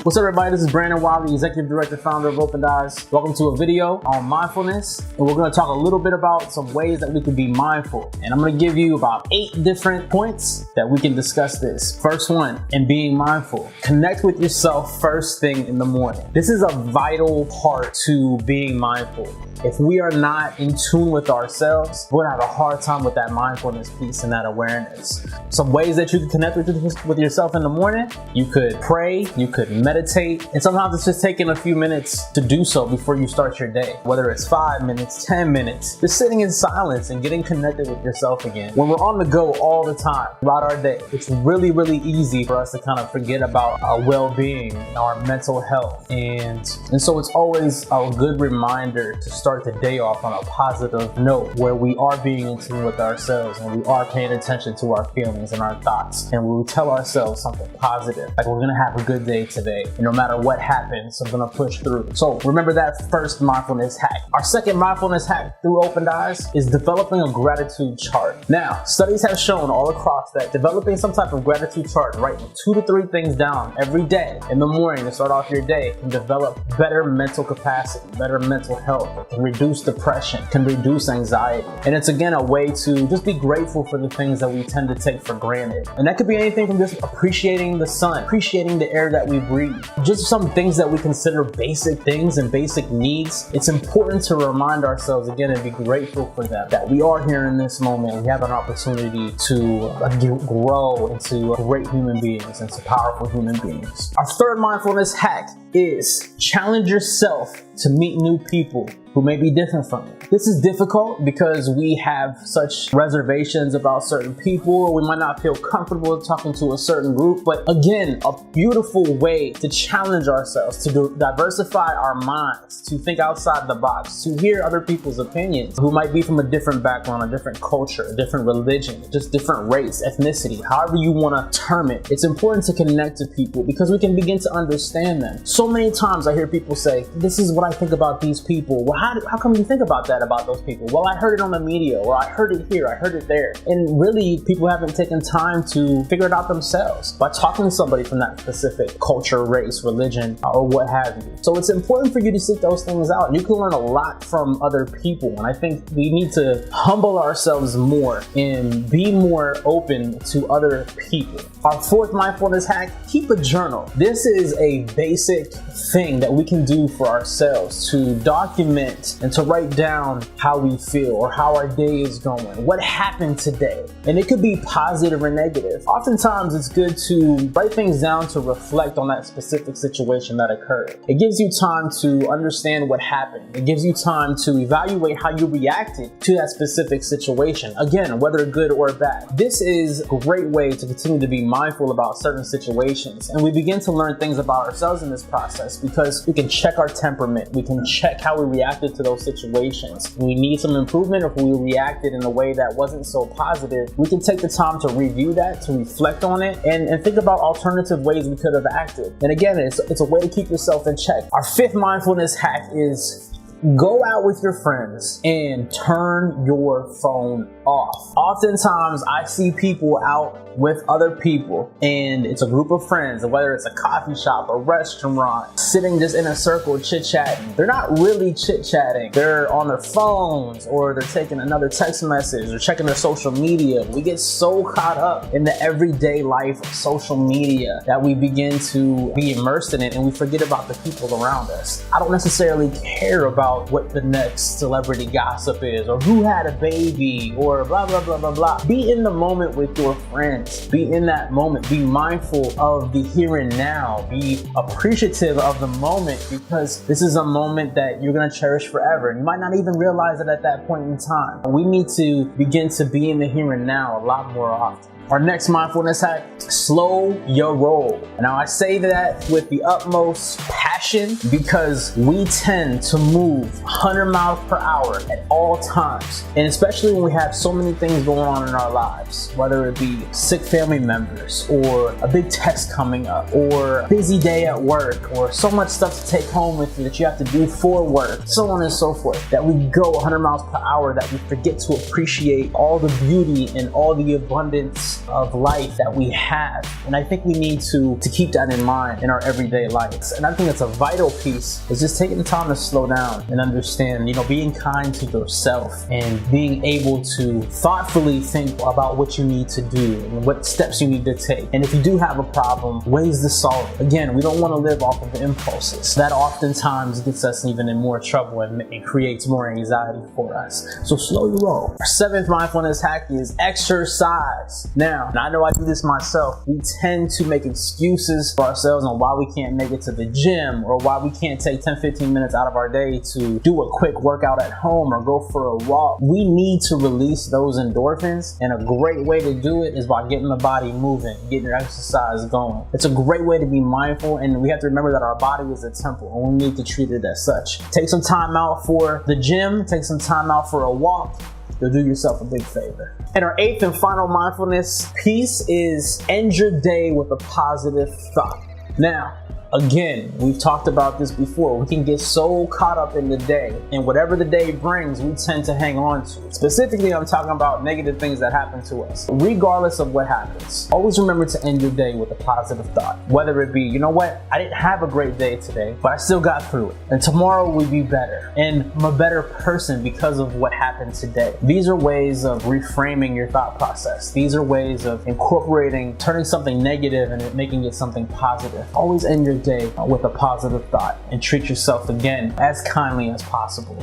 What's up, everybody? This is Brandon Wiley, Executive Director, Founder of OpenedEyes. Welcome to a video on mindfulness, and we're going to talk a little bit about some ways that we can be mindful. And I'm going to give you about 8 different points that we can discuss this. First one, in being mindful, connect with yourself first thing in the morning. This is a vital part to being mindful. If we are not in tune with ourselves, we're gonna have a hard time with that mindfulness piece and that awareness. Some ways that you can connect with yourself in the morning: you could pray, you could meditate, and sometimes it's just taking a few minutes to do so before you start your day. Whether it's 5 minutes, 10 minutes, just sitting in silence and getting connected with yourself again. When we're on the go all the time throughout our day, it's really easy for us to kind of forget about our well-being, our mental health, and so it's always a good reminder to start the day off on a positive note where we are being in tune with ourselves and we are paying attention to our feelings and our thoughts, and we tell ourselves something positive, like we're gonna have a good day today, and no matter what happens, I'm gonna push through. So remember that first mindfulness hack. Our second mindfulness hack through OpenedEyes is developing a gratitude chart. Now, studies have shown all across that developing some type of gratitude chart, writing 2 to 3 things down every day in the morning to start off your day, can develop better mental capacity, better mental health, can reduce depression, can reduce anxiety. And it's again a way to just be grateful for the things that we tend to take for granted. And that could be anything from just appreciating the sun, appreciating the air that we breathe, just some things that we consider basic things and basic needs. It's important to remind ourselves again and be grateful for them, that we are here in this moment. We have an opportunity to grow into great human beings, into powerful human beings. Our third mindfulness hack is challenge yourself to meet new people who may be different from you. This is difficult because we have such reservations about certain people, or we might not feel comfortable talking to a certain group. But again, a beautiful way to challenge ourselves, to diversify our minds, to think outside the box, to hear other people's opinions who might be from a different background, a different culture, a different religion, just different race, ethnicity, however you want to term it. It's important to connect to people because we can begin to understand them. So many times I hear people say, this is what I think about these people. Well, how come you think about that about those people? Well, I heard it on the media, or I heard it here, I heard it there. And really, people haven't taken time to figure it out themselves by talking to somebody from that specific culture, race, religion, or what have you. So it's important for you to seek those things out. And you can learn a lot from other people. And I think we need to humble ourselves more and be more open to other people. Our fourth mindfulness hack: keep a journal. This is a basic thing that we can do for ourselves to document and to write down how we feel or how our day is going, what happened today. And it could be positive or negative. Oftentimes it's good to write things down to reflect on that specific situation that occurred. It gives you time to understand what happened. It gives you time to evaluate how you reacted to that specific situation. Again, whether good or bad. This is a great way to continue to be mindful about certain situations. And we begin to learn things about ourselves in this process because we can check our temperament. We can check how we reacted to those situations. When we need some improvement, or if we reacted in a way that wasn't so positive, we can take the time to review that, to reflect on it, and think about alternative ways we could have acted. And again, it's a way to keep yourself in check. Our fifth mindfulness hack is go out with your friends and turn your phone off. Oftentimes I see people out with other people, and it's a group of friends, whether it's a coffee shop, a restaurant, sitting just in a circle chit-chatting. They're not really chit-chatting. They're on their phones, or they're taking another text message, or checking their social media. We get so caught up in the everyday life of social media that we begin to be immersed in it, and we forget about the people around us. I don't necessarily care about what the next celebrity gossip is, or who had a baby, or blah blah blah. Be in the moment with your friends. Be in that moment. Be mindful of the here and now. Be appreciative of the moment, because this is a moment that you're going to cherish forever. And you might not even realize it at that point in time. We need to begin to be in the here and now a lot more often. Our next mindfulness hack: slow your roll. Now, I say that with the utmost passion because we tend to move 100 miles per hour at all times. And especially when we have so many things going on in our lives, whether it be sick family members, or a big test coming up, or a busy day at work, or so much stuff to take home with you that you have to do for work, so on and so forth, that we go 100 miles per hour, that we forget to appreciate all the beauty and all the abundance pace of life that we have. And I think we need to keep that in mind in our everyday lives. And I think it's a vital piece is just taking the time to slow down and understand, being kind to yourself and being able to thoughtfully think about what you need to do and what steps you need to take. And if you do have a problem, ways to solve it. Again, we don't want to live off of impulses. That oftentimes gets us even in more trouble and creates more anxiety for us. So slow your roll. Our seventh mindfulness hack is exercise. Now, and I know I do this myself, we tend to make excuses for ourselves on why we can't make it to the gym or why we can't take 10-15 minutes out of our day to do a quick workout at home or go for a walk. We need to release those endorphins, and a great way to do it is by getting the body moving, getting your exercise going. It's a great way to be mindful, and we have to remember that our body is a temple and we need to treat it as such. Take some time out for the gym, take some time out for a walk. You'll do yourself a big favor. And our eighth and final mindfulness piece is end your day with a positive thought. Now, again, we've talked about this before. We can get so caught up in the day, and whatever the day brings, we tend to hang on to. Specifically, I'm talking about negative things that happen to us. Regardless of what happens, always remember to end your day with a positive thought. Whether it be, you know what, I didn't have a great day today, but I still got through it. And tomorrow will be better. And I'm a better person because of what happened today. These are ways of reframing your thought process. These are ways of incorporating, turning something negative and making it something positive. Always end your day with a positive thought and treat yourself again as kindly as possible.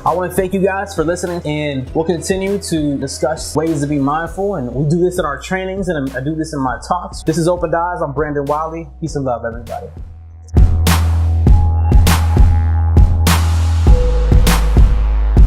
I want to thank you guys for listening, and we'll continue to discuss ways to be mindful, and we do this in our trainings and I do this in my talks. This is OpenedEyes. I'm Brandon Wiley. Peace and love, everybody.